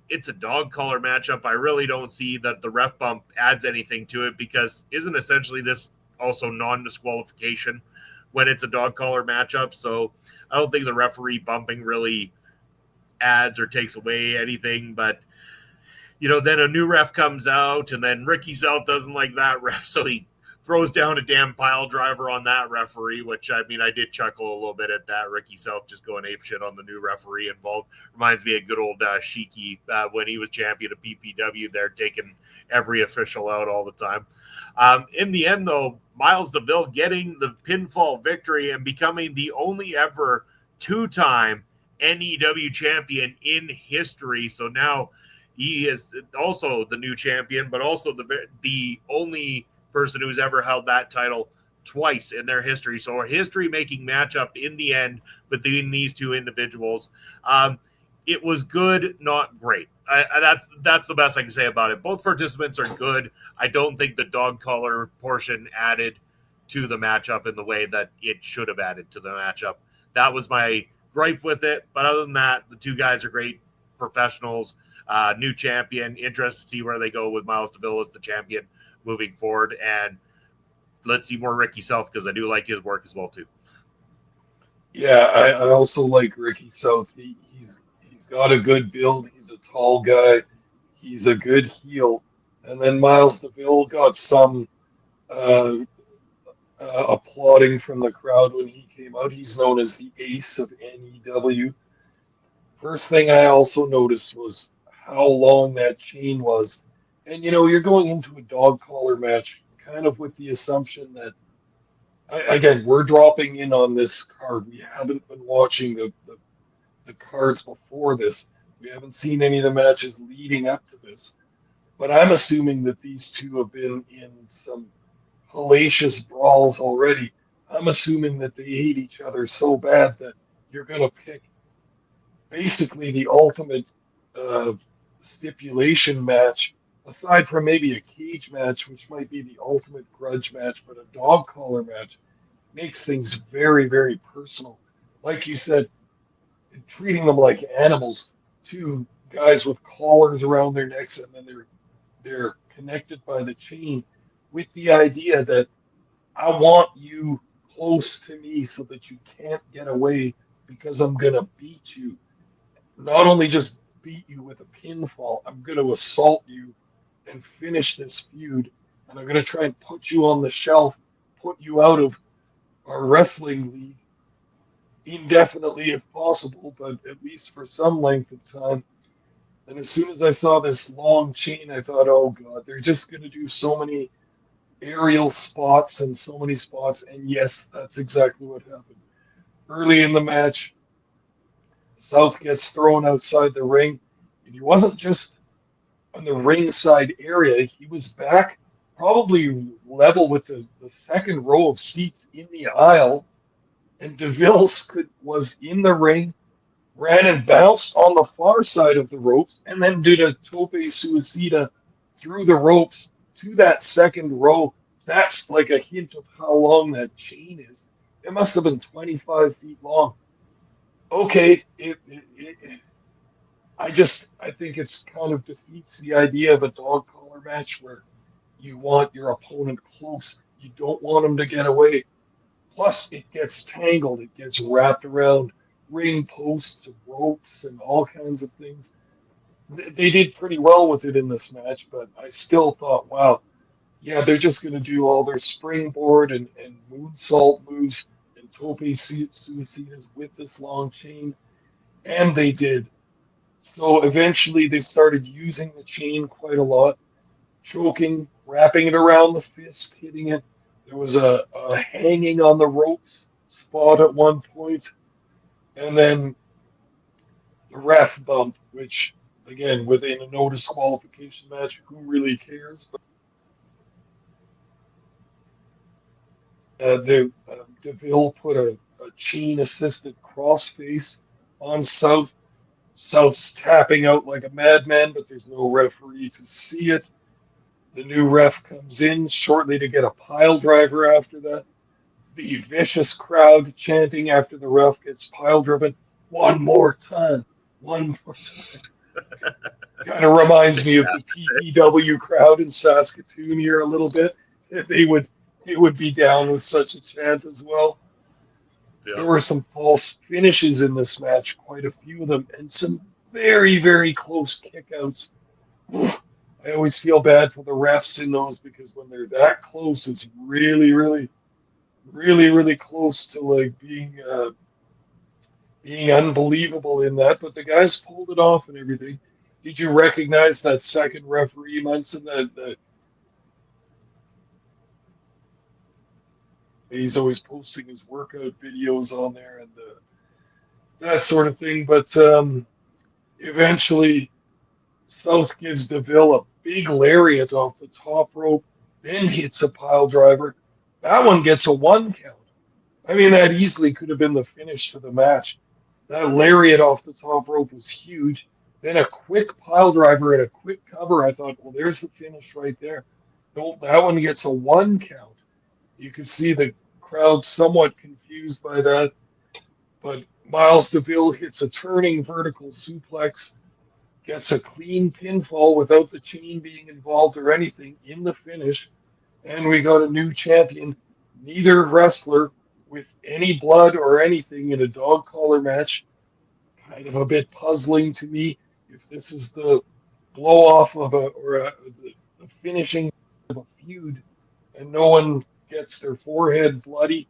It's a dog collar matchup. I really don't see that the ref bump adds anything to it, because isn't essentially this also non-disqualification when it's a dog collar matchup? So I don't think the referee bumping really adds or takes away anything. But, then a new ref comes out, and then Ricky South doesn't like that ref, so he throws down a damn pile driver on that referee, which, I mean, I did chuckle a little bit at that. Ricky South just going apeshit on the new referee involved. Reminds me of good old Shiki when he was champion of PPW there, taking every official out all the time. In the end, though, Miles DeVille getting the pinfall victory and becoming the only ever two-time NEW champion in history. So now he is also the new champion, but also the only person who's ever held that title twice in their history. So a history-making matchup in the end between these two individuals. It was good, not great. That's the best I can say about it. Both participants are good. I don't think the dog collar portion added to the matchup in the way that it should have added to the matchup. That was my gripe with it. But other than that, the two guys are great professionals. New champion. Interested to see where they go with Miles DeVille as the champion moving forward. And let's see more Ricky South, because I do like his work as well too. Yeah, I also like Ricky South. He's got a good build. He's a tall guy. He's a good heel. And then Miles DeVille got some uh, applauding from the crowd when he came out. He's known as the ace of NEW. First thing I also noticed was how long that chain was. And you're going into a dog collar match kind of with the assumption that, again, we're dropping in on this card. We haven't been watching the cards before this. We haven't seen any of the matches leading up to this. But I'm assuming that these two have been in some hellacious brawls already. I'm assuming that they hate each other so bad that you're going to pick basically the ultimate uh, stipulation match, aside from maybe a cage match, which might be the ultimate grudge match, but a dog collar match makes things very, very personal. Like you said, treating them like animals, two guys with collars around their necks, and then they're connected by the chain with the idea that I want you close to me so that you can't get away because I'm going to beat you. Not only just beat you with a pinfall, I'm going to assault you and finish this feud. And I'm going to try and put you on the shelf, put you out of our wrestling league indefinitely if possible, but at least for some length of time. And as soon as I saw this long chain, I thought, oh God, they're just going to do so many aerial spots and so many spots. And yes, that's exactly what happened. Early in the match, South gets thrown outside the ring. And he wasn't just on the ringside area, he was back probably level with the second row of seats in the aisle. And DeVille was in the ring, ran and bounced on the far side of the ropes, and then did a tope suicida through the ropes to that second row. That's like a hint of how long that chain is. It must have been 25 feet long. Okay, I think it's kind of defeats the idea of a dog collar match where you want your opponent close. You don't want them to get away. Plus, it gets tangled. It gets wrapped around ring posts and ropes and all kinds of things. They did pretty well with it in this match, but I still thought, wow, yeah, they're just going to do all their springboard and moonsault moves and tope suicidas with this long chain. And they did. So eventually they started using the chain quite a lot, choking, wrapping it around the fist, hitting it. There was a hanging on the ropes spot at one point, and then the ref bump, which, again, within a no disqualification match, who really cares? But DeVille put a chain assisted crossface on South. South's tapping out like a madman, but there's no referee to see it. The new ref comes in shortly to get a pile driver after that. The vicious crowd chanting after the ref gets pile driven. One more time. One more time. Kind of reminds me of the PPW crowd in Saskatoon here a little bit. They would be down with such a chant as well. Yeah. There were some false finishes in this match, quite a few of them, and some very, very close kickouts. I always feel bad for the refs in those because when they're that close, it's really, really, really, really close to like being unbelievable in that. But the guys pulled it off and everything. Did you recognize that second referee, Munson? That he's always posting his workout videos on there and that sort of thing. But eventually, South gives DeVille a big lariat off the top rope, then hits a pile driver. That one gets a 1 count. I mean, that easily could have been the finish to the match. That lariat off the top rope was huge. Then a quick pile driver and a quick cover. I thought, well, there's the finish right there. Nope, that one gets a 1 count. You could see the crowd somewhat confused by that, but Miles DeVille hits a turning vertical suplex, gets a clean pinfall without the chain being involved or anything in the finish, and we got a new champion. Neither wrestler with any blood or anything in a dog collar match. Kind of a bit puzzling to me if this is the blow off of the finishing of a feud and no one gets their forehead bloody.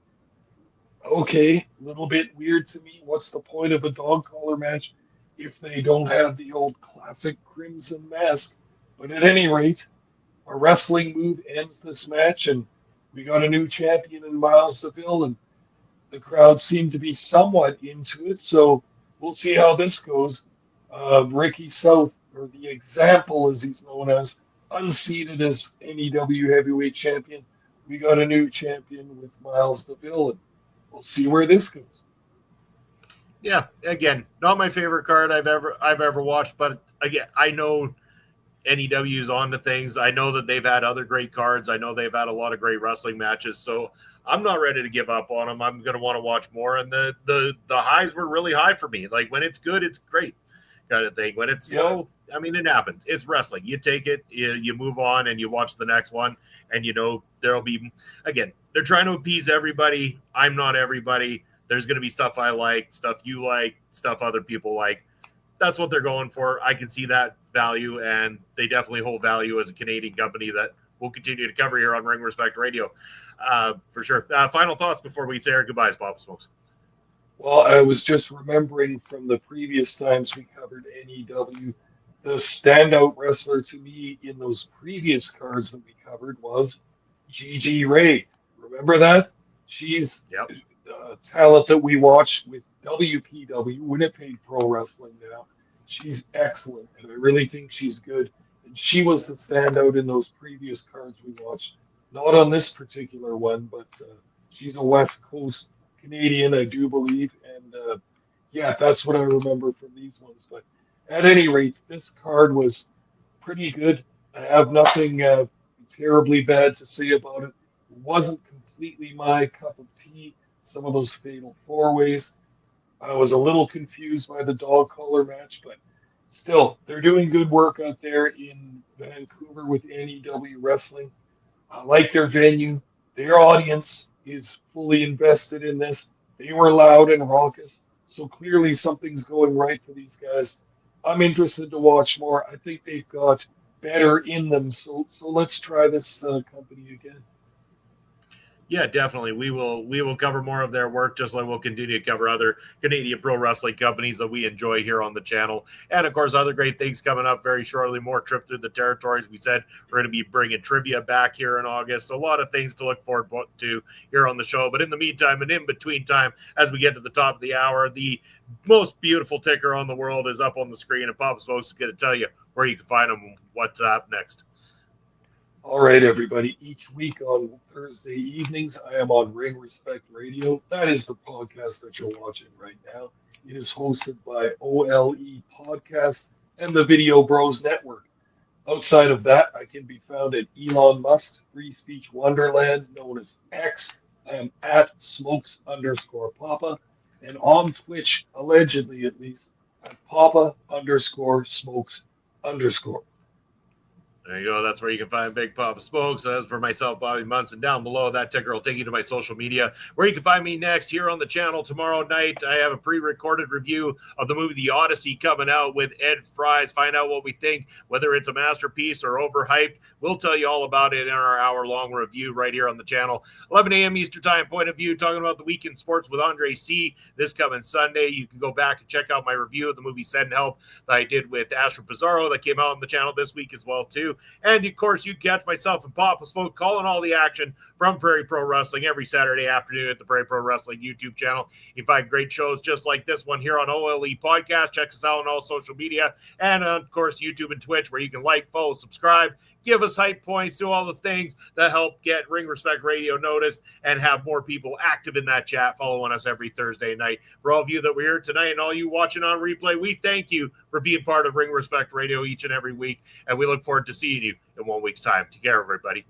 Okay, a little bit weird to me. What's the point of a dog collar match if they don't have the old classic crimson mask? But at any rate, a wrestling move ends this match, and we got a new champion in Miles DeVille, and the crowd seemed to be somewhat into it. So we'll see how this goes. Ricky South, or the Example as he's known as, unseated as NEW heavyweight champion. We got a new champion with Miles DeVille, and we'll see where this goes. Yeah, again, not my favorite card I've ever watched, but again, I know NEW's on to things. I know that they've had other great cards. I know they've had a lot of great wrestling matches. So I'm not ready to give up on them. I'm going to want to watch more. And the highs were really high for me. Like when it's good, it's great kind of thing. When it's low, I mean, it happens. It's wrestling. You take it, you move on, and you watch the next one. And you know there'll be, again, they're trying to appease everybody. I'm not everybody. There's going to be stuff I like, stuff you like, stuff other people like. That's what they're going for. I can see that value, and they definitely hold value as a Canadian company that we'll continue to cover here on Ring Respect Radio, for sure. Final thoughts before we say our goodbyes, Papa Smokes. Well, I was just remembering from the previous times we covered NEW, the standout wrestler to me in those previous cards that we covered was Gigi Ray. Remember that? She's talent that we watch with WPW, Winnipeg Pro Wrestling now. She's excellent, and I really think she's good. And she was the standout in those previous cards we watched. Not on this particular one, but she's a West Coast Canadian, I do believe. And yeah, that's what I remember from these ones. But at any rate, this card was pretty good. I have nothing terribly bad to say about it. It wasn't completely my cup of tea. Some of those fatal four ways. I was a little confused by the dog collar match, but still, they're doing good work out there in Vancouver with NEW Wrestling. I like their venue. Their audience is fully invested in this. They were loud and raucous, so clearly something's going right for these guys. I'm interested to watch more. I think they've got better in them, so let's try this company again. Yeah, definitely. We will cover more of their work, just like we'll continue to cover other Canadian pro wrestling companies that we enjoy here on the channel. And, of course, other great things coming up very shortly. More trip through the territories. We said we're going to be bringing trivia back here in August. So a lot of things to look forward to here on the show. But in the meantime and in between time, as we get to the top of the hour, the most beautiful ticker on the world is up on the screen. And Papa Smokes is going to tell you where you can find them, what's up next. All right, everybody. Each week on Thursday evenings, I am on Ring Respect Radio. That is the podcast that you're watching right now. It is hosted by OLE Podcasts and the Video Bros Network. Outside of that, I can be found at Elon Musk's Free Speech Wonderland, known as X. I am at Smokes_Papa. And on Twitch, allegedly at least, at Papa_Smokes_. There you go. That's where you can find Big Papa Smokes. As for myself, Bobby Munson, down below, that ticker will take you to my social media, where you can find me next here on the channel tomorrow night. I have a pre-recorded review of the movie The Odyssey coming out with Ed Fries. Find out what we think, whether it's a masterpiece or overhyped. We'll tell you all about it in our hour-long review right here on the channel. 11 a.m. Eastern Time point of view, talking about the week in sports with Andre C. this coming Sunday. You can go back and check out my review of the movie Send Help that I did with Astro Pizarro that came out on the channel this week as well, too. And, of course, you catch myself and Papa Smoke calling all the action from Prairie Pro Wrestling every Saturday afternoon at the Prairie Pro Wrestling YouTube channel. You can find great shows just like this one here on OLE Podcast. Check us out on all social media and, of course, YouTube and Twitch, where you can like, follow, subscribe, give us hype points, do all the things that help get Ring Respect Radio noticed and have more people active in that chat following us every Thursday night. For all of you that were here tonight and all you watching on replay, we thank you for being part of Ring Respect Radio each and every week, and we look forward to seeing you in 1 week's time. Take care, everybody.